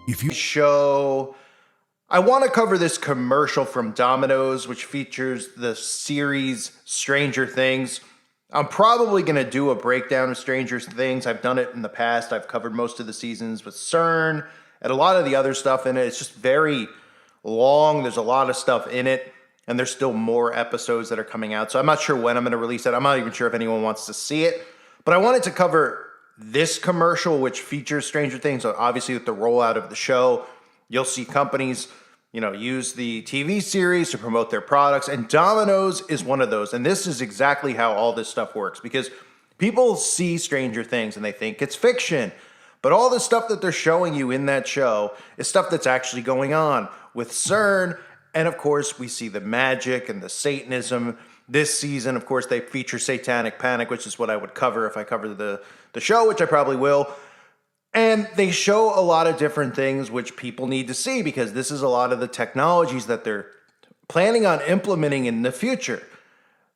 If you show, I want to cover this commercial from Domino's, which features the series Stranger Things. I'm probably going to do a breakdown of Stranger Things. I've done it in the past. I've covered most of the seasons with CERN and a lot of the other stuff in it. It's just very long. There's a lot of stuff in it, and there's still more episodes that are coming out. So I'm not sure when I'm going to release it. I'm not even sure if anyone wants to see it. But I wanted to cover this commercial, which features Stranger Things. So obviously, with the rollout of the show, you'll see companies, use the TV series to promote their products. And Domino's is one of those. And this is exactly how all this stuff works, because people see Stranger Things and they think it's fiction. But all the stuff that they're showing you in that show is stuff that's actually going on with CERN. And of course, we see the magic and the Satanism. This season, of course, they feature Satanic Panic, which is what I would cover if I covered the show, which I probably will. And they show a lot of different things which people need to see, because this is a lot of the technologies that they're planning on implementing in the future.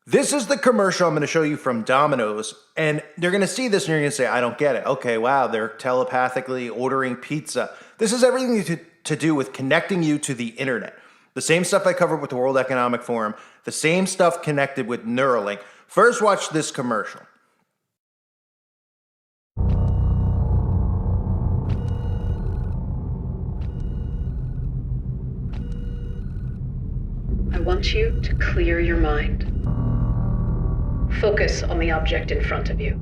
This is the commercial I'm going to show you from Domino's, and you're going to see this and you're going to say, I don't get it. Okay, wow, they're telepathically ordering pizza. This is everything to do with connecting you to the internet. The same stuff I covered with the World Economic Forum, the same stuff connected with Neuralink. First, watch this commercial. I want you to clear your mind. Focus on the object in front of you.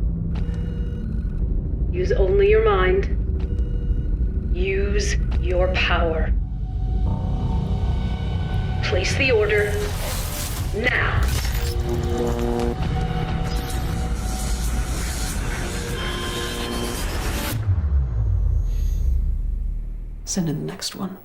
Use only your mind. Use your power. Place the order now. Send in the next one.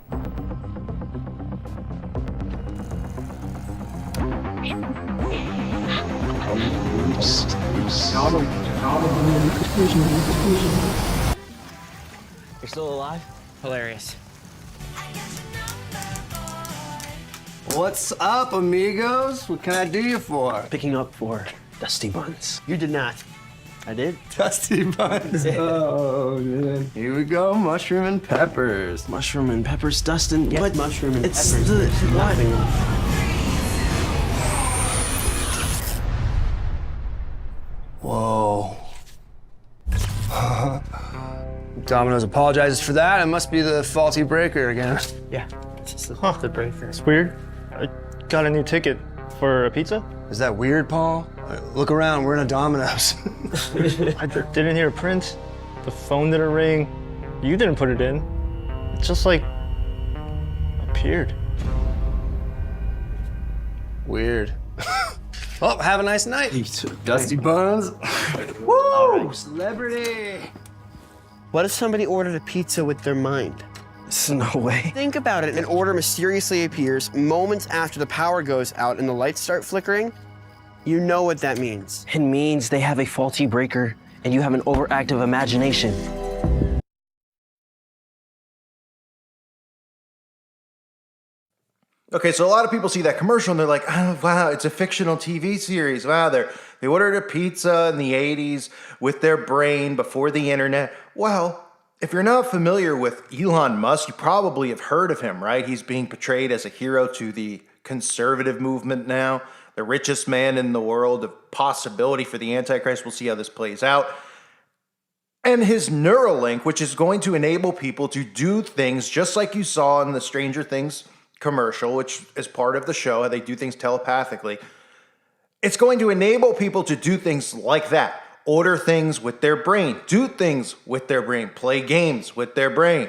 You're still alive? Hilarious. What's up, amigos? What can I do you for? Picking up for Dusty Buns. You did not. I did. Dusty buns. Oh, man. Here we go, mushroom and peppers. Mushroom and peppers, Dustin. Yeah, what? mushroom and it's peppers. It's nothing. Whoa. Domino's apologizes for that. It must be the faulty breaker again. Yeah, it's just the breaker. It's weird. I got a new ticket for a pizza. Is that weird, Paul? Look around, we're in a Domino's. I didn't hear a print. The phone didn't ring. You didn't put it in. It just like appeared. Weird. Well, have a nice night. Dusty buns. Woo! Right. Celebrity. What if somebody ordered a pizza with their mind? There's no way. Think about it. An order mysteriously appears moments after the power goes out and the lights start flickering. You know what that means. It means they have a faulty breaker and you have an overactive imagination. Okay, so a lot of people see that commercial and they're like, oh, wow, it's a fictional TV series. Wow, they ordered a pizza in the 80s with their brain before the internet. Well, if you're not familiar with Elon Musk, you probably have heard of him, right? He's being portrayed as a hero to the conservative movement now, the richest man in the world, a possibility for the Antichrist. We'll see how this plays out. And his Neuralink, which is going to enable people to do things just like you saw in the Stranger Things commercial, which is part of the show, how they do things telepathically. It's going to enable people to do things like that. Order things with their brain, do things with their brain, play games with their brain.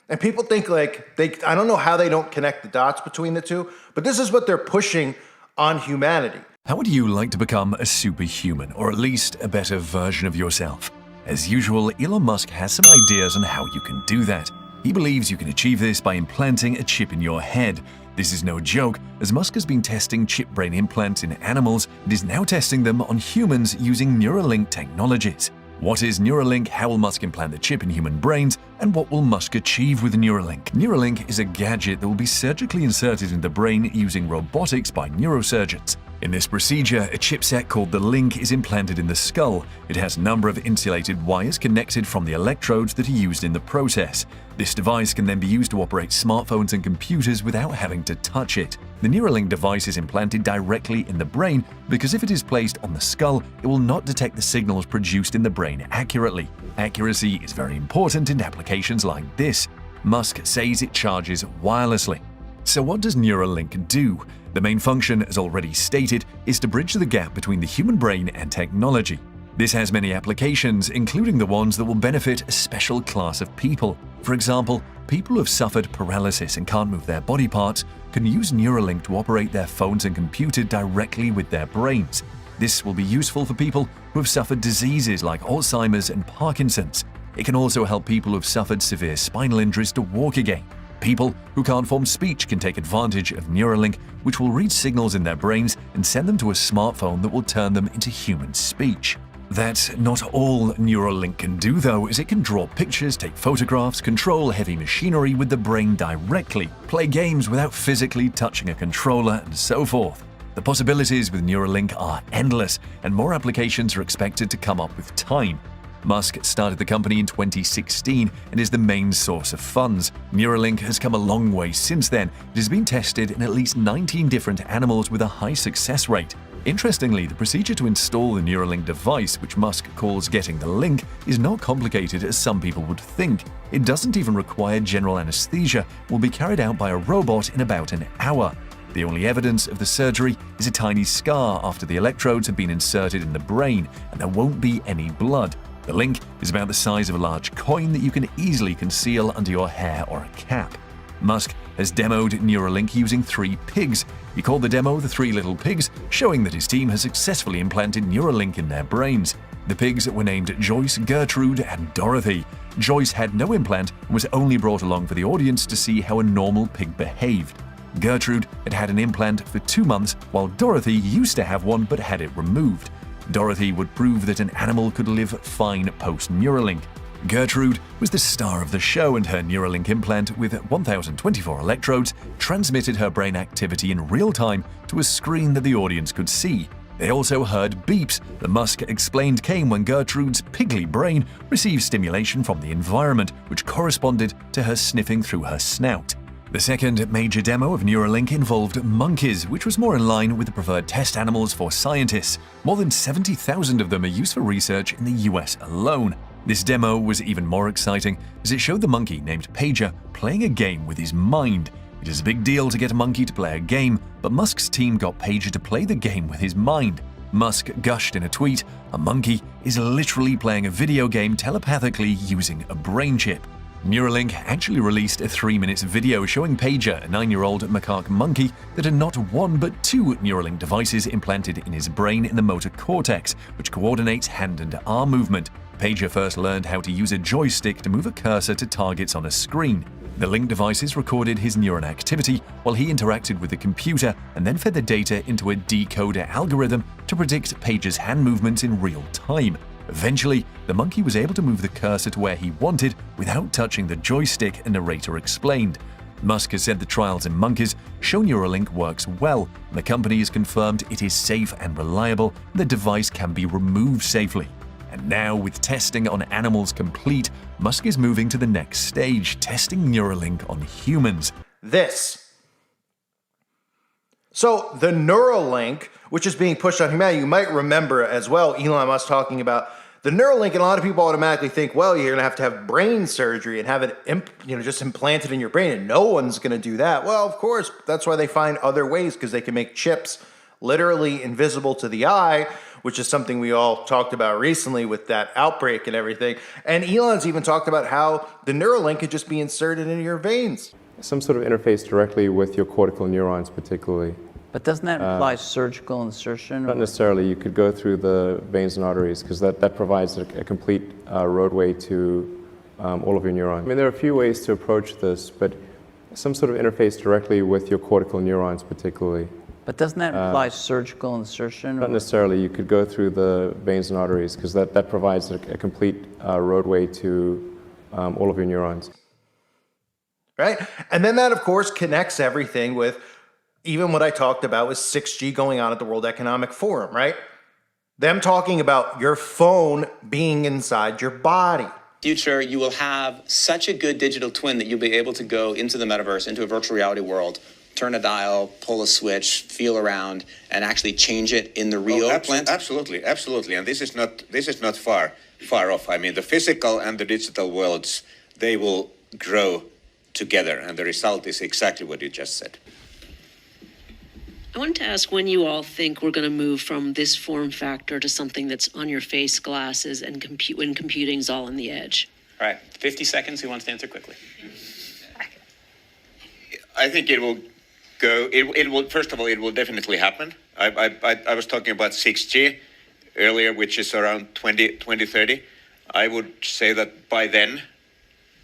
And people think I don't know how they don't connect the dots between the two, but this is what they're pushing on humanity. How would you like to become a superhuman, or at least a better version of yourself? As usual, Elon Musk has some ideas on how you can do that. He believes you can achieve this by implanting a chip in your head. This is no joke, as Musk has been testing chip brain implants in animals and is now testing them on humans using Neuralink technologies. What is Neuralink? How will Musk implant the chip in human brains? And what will Musk achieve with Neuralink? Neuralink is a gadget that will be surgically inserted in the brain using robotics by neurosurgeons. In this procedure, a chipset called the link is implanted in the skull. It has a number of insulated wires connected from the electrodes that are used in the process. This device can then be used to operate smartphones and computers without having to touch it. The Neuralink device is implanted directly in the brain because if it is placed on the skull, it will not detect the signals produced in the brain accurately. Accuracy is very important in applications like this. Musk says it charges wirelessly. So what does Neuralink do? The main function, as already stated, is to bridge the gap between the human brain and technology. This has many applications, including the ones that will benefit a special class of people. For example, people who have suffered paralysis and can't move their body parts can use Neuralink to operate their phones and computer directly with their brains. This will be useful for people who have suffered diseases like Alzheimer's and Parkinson's. It can also help people who have suffered severe spinal injuries to walk again. People who can't form speech can take advantage of Neuralink, which will read signals in their brains and send them to a smartphone that will turn them into human speech. That's not all Neuralink can do, though, as it can draw pictures, take photographs, control heavy machinery with the brain directly, play games without physically touching a controller, and so forth. The possibilities with Neuralink are endless, and more applications are expected to come up with time. Musk started the company in 2016 and is the main source of funds. Neuralink has come a long way since then. It has been tested in at least 19 different animals with a high success rate. Interestingly, the procedure to install the Neuralink device, which Musk calls getting the link, is not complicated as some people would think. It doesn't even require general anesthesia and will be carried out by a robot in about an hour. The only evidence of the surgery is a tiny scar after the electrodes have been inserted in the brain, and there won't be any blood. The link is about the size of a large coin that you can easily conceal under your hair or a cap. Musk has demoed Neuralink using 3 pigs. He called the demo the 3 Little Pigs, showing that his team has successfully implanted Neuralink in their brains. The pigs were named Joyce, Gertrude, and Dorothy. Joyce had no implant and was only brought along for the audience to see how a normal pig behaved. Gertrude had had an implant for 2 months, while Dorothy used to have one but had it removed. Dorothy would prove that an animal could live fine post-Neuralink. Gertrude was the star of the show, and her Neuralink implant with 1,024 electrodes transmitted her brain activity in real time to a screen that the audience could see. They also heard beeps that Musk explained came when Gertrude's pigly brain received stimulation from the environment, which corresponded to her sniffing through her snout. The second major demo of Neuralink involved monkeys, which was more in line with the preferred test animals for scientists. More than 70,000 of them are used for research in the US alone. This demo was even more exciting as it showed the monkey named Pager playing a game with his mind. It is a big deal to get a monkey to play a game, but Musk's team got Pager to play the game with his mind. Musk gushed in a tweet, "A monkey is literally playing a video game telepathically using a brain chip." Neuralink actually released a 3-minute video showing Pager, a 9-year-old macaque monkey, that had not 1 but 2 Neuralink devices implanted in his brain in the motor cortex, which coordinates hand and arm movement. Pager first learned how to use a joystick to move a cursor to targets on a screen. The link devices recorded his neuron activity while he interacted with the computer and then fed the data into a decoder algorithm to predict Pager's hand movements in real time. Eventually, the monkey was able to move the cursor to where he wanted without touching the joystick, a narrator explained. Musk has said the trials in monkeys show Neuralink works well, and the company has confirmed it is safe and reliable, and the device can be removed safely. And now, with testing on animals complete, Musk is moving to the next stage, testing Neuralink on humans. So the Neuralink, which is being pushed on humanity, you might remember as well Elon Musk talking about the Neuralink, and a lot of people automatically think, well, you're going to have brain surgery and have it just implanted in your brain, and no one's going to do that. Well, of course, that's why they find other ways, because they can make chips literally invisible to the eye, which is something we all talked about recently with that outbreak and everything. And Elon's even talked about how the Neuralink could just be inserted into your veins. Some sort of interface directly with your cortical neurons particularly. But doesn't that imply surgical insertion? Not necessarily. You could go through the veins and arteries because that provides a complete roadway to all of your neurons. I mean, there are a few ways to approach this, but some sort of interface directly with your cortical neurons particularly. But doesn't that imply surgical insertion? Not necessarily. You could go through the veins and arteries because that provides a complete roadway to all of your neurons. Right? And then that, of course, connects everything with even what I talked about with 6G going on at the World Economic Forum, right? Them talking about your phone being inside your body. Future, you will have such a good digital twin that you'll be able to go into the metaverse, into a virtual reality world, turn a dial, pull a switch, feel around, and actually change it in the real plant. Absolutely. And this is not far off. I mean, the physical and the digital worlds, they will grow together, and the result is exactly what you just said. I wanted to ask when you all think we're going to move from this form factor to something that's on your face, glasses, and when computing's all on the edge. All right, 50 seconds. Who wants to answer quickly? I think it will go. It will. First of all, it will definitely happen. I was talking about 6G earlier, which is around 2030. I would say that by then,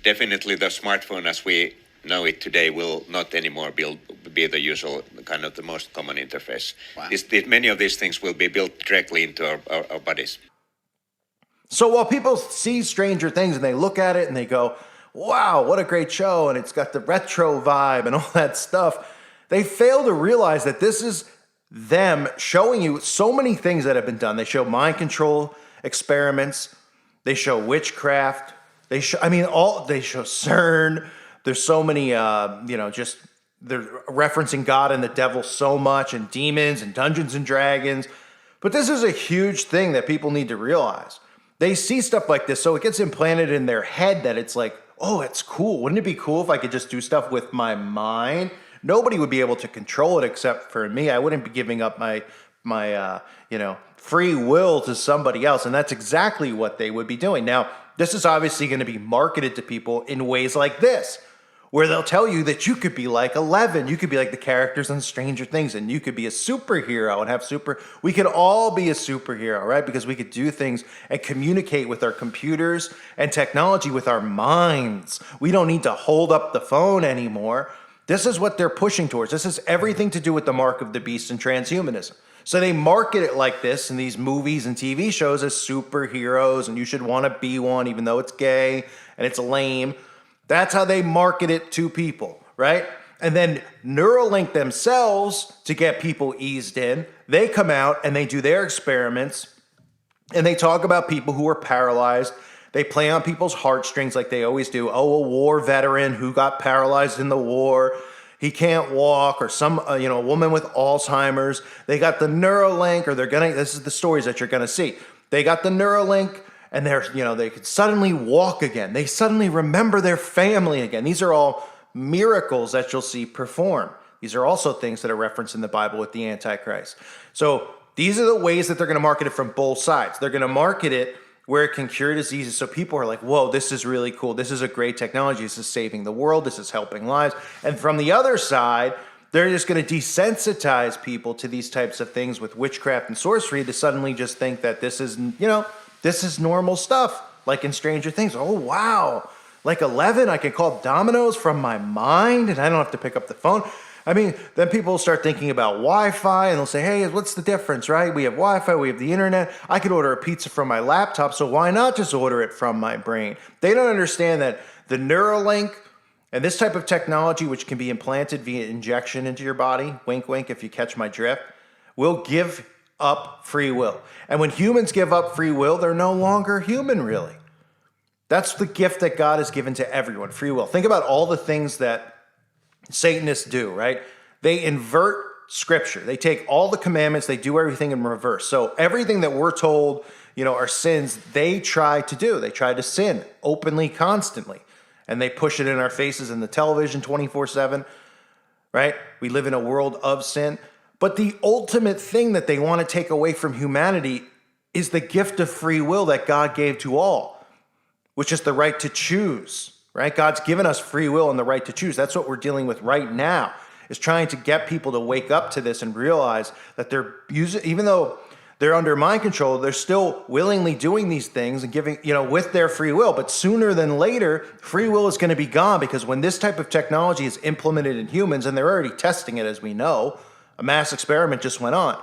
definitely the smartphone as we know it today will not anymore be the usual kind of the most common interface. Wow. Many of these things will be built directly into our bodies. So while people see Stranger Things and they look at it and they go, wow, what a great show, and it's got the retro vibe and all that stuff, they fail to realize that this is them showing you so many things that have been done. They show mind control experiments. They show witchcraft. They show CERN. There's so many, just they're referencing God and the devil so much, and demons and Dungeons and Dragons. But this is a huge thing that people need to realize. They see stuff like this, so it gets implanted in their head that it's like, oh, it's cool. Wouldn't it be cool if I could just do stuff with my mind? Nobody would be able to control it except for me. I wouldn't be giving up my free will to somebody else, and that's exactly what they would be doing. Now, this is obviously going to be marketed to people in ways like this, where they'll tell you that you could be like 11, you could be like the characters on Stranger Things, and you could be a superhero and have we could all be a superhero, right? Because we could do things and communicate with our computers and technology with our minds. We don't need to hold up the phone anymore. This is what they're pushing towards. This has everything to do with the mark of the beast and transhumanism. So they market it like this in these movies and TV shows as superheroes, and you should want to be one even though it's gay and it's lame. That's how they market it to people, right? And then Neuralink themselves, to get people eased in, they come out and they do their experiments and they talk about people who are paralyzed. They play on people's heartstrings like they always do. Oh, a war veteran who got paralyzed in the war, he can't walk, or some, a woman with Alzheimer's. They got the Neuralink, or this is the stories that you're gonna see. They got the Neuralink, and they could suddenly walk again. They suddenly remember their family again. These are all miracles that you'll see perform. These are also things that are referenced in the Bible with the Antichrist. So these are the ways that they're gonna market it from both sides. They're gonna market it where it can cure diseases. So people are like, whoa, this is really cool. This is a great technology. This is saving the world. This is helping lives. And from the other side, they're just going to desensitize people to these types of things with witchcraft and sorcery to suddenly just think that this is, this is normal stuff. Like in Stranger Things. Oh, wow. Like 11, I can call dominos from my mind and I don't have to pick up the phone. I mean, then people will start thinking about Wi-Fi and they'll say, hey, what's the difference, right? We have Wi-Fi, we have the internet. I could order a pizza from my laptop, so why not just order it from my brain? They don't understand that the Neuralink and this type of technology, which can be implanted via injection into your body, wink, wink, if you catch my drift, will give up free will. And when humans give up free will, they're no longer human, really. That's the gift that God has given to everyone, free will. Think about all the things that Satanists do, right? They invert scripture. They take all the commandments, they do everything in reverse. So everything that we're told, are sins, they try to do. They try to sin openly, constantly. And they push it in our faces in the television 24/7, right? We live in a world of sin. But the ultimate thing that they want to take away from humanity is the gift of free will that God gave to all, which is the right to choose. Right? God's given us free will and the right to choose. That's what we're dealing with right now, is trying to get people to wake up to this and realize that they're even though they're under mind control, they're still willingly doing these things and giving, with their free will. But sooner than later, free will is going to be gone, because when this type of technology is implemented in humans, and they're already testing it, as we know, a mass experiment just went on.